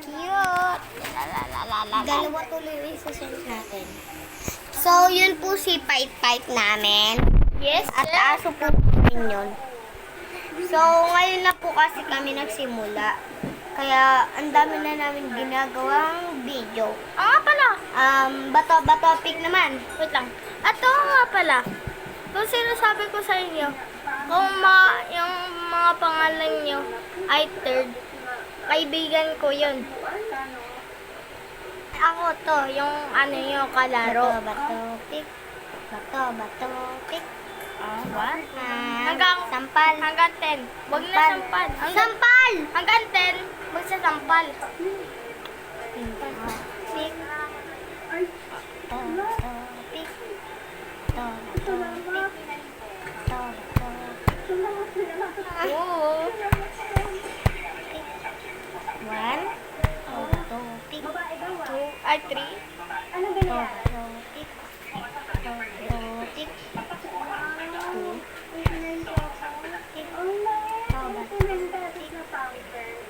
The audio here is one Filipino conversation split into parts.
Cute. Dalawa tuloy yung isusend natin. So, yun po si Pipe namin. Yes, At aso po namin yun. So, ngayon na po kasi kami nagsimula. Kaya, ang dami na namin ginagawang video. nga pala. Bato pick naman. Wait lang. At nga pala. Kung sinasabi ko sa inyo, kung yung mga pangalan nyo ay third, kaibigan ko yun. Ako to, yung ano yung kalaro. Bato pick. Bato pick. What? Hanggang sampal. Hanggang 10. Huwag na sampal. Sampal! Hanggang 10, huwag sa sampal. Pick. Oo. One. Pick. 2, ay 3. Pick. Pick.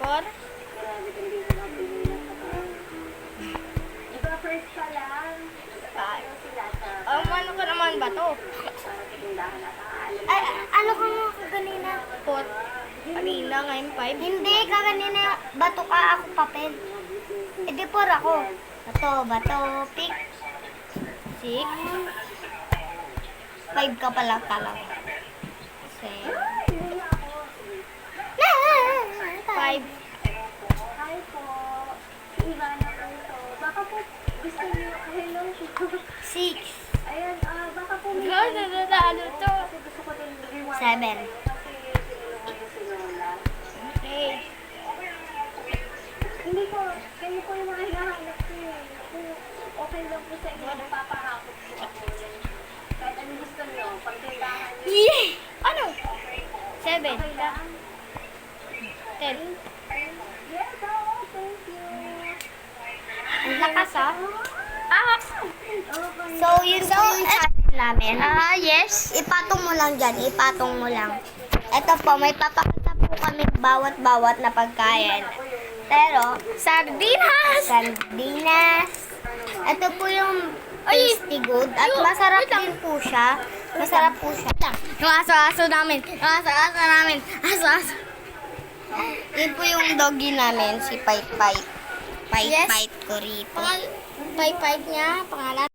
4. Ano ko naman ba to? Ay, ano ka nga kaganina? 4. Kanina ngayon 5. Hindi, kaganina bato ka, ako papel. E di por ako. Bato, pick. 6. 5 ka pala talaga. 7. 5. Hi po. Si Ivana po ito. Baka po gusto niyo, hello. 6. Ayan, baka po may Ano to? kasi gusto ko din rewind. 7. Kasi tinulungan niyo si Lola. Okay. Hindi po, kayo po yung mga hinahanap ko eh. Kung okay lang po sa inyo, napapahakot po ako. Kahit anong gusto niyo, pagtindahan niyo. Ano? 7. Okay lang? 10. Yes, oh, thank you. Ang lakas ah. Okay. So, yun po yung channel namin. Yes. Ipatong mo lang dyan, ipatong mo lang. Ito po, may papakita po kami bawat-bawat na pagkain. Pero, sardinas. Ito po yung tasty good. At masarap din po siya. Masarap po siya. Yung aso-aso namin. Aso-aso. Yun po yung doggy namin, si Pipe. Yes. Pipe ko rito. Pay-pay niya, pangalan.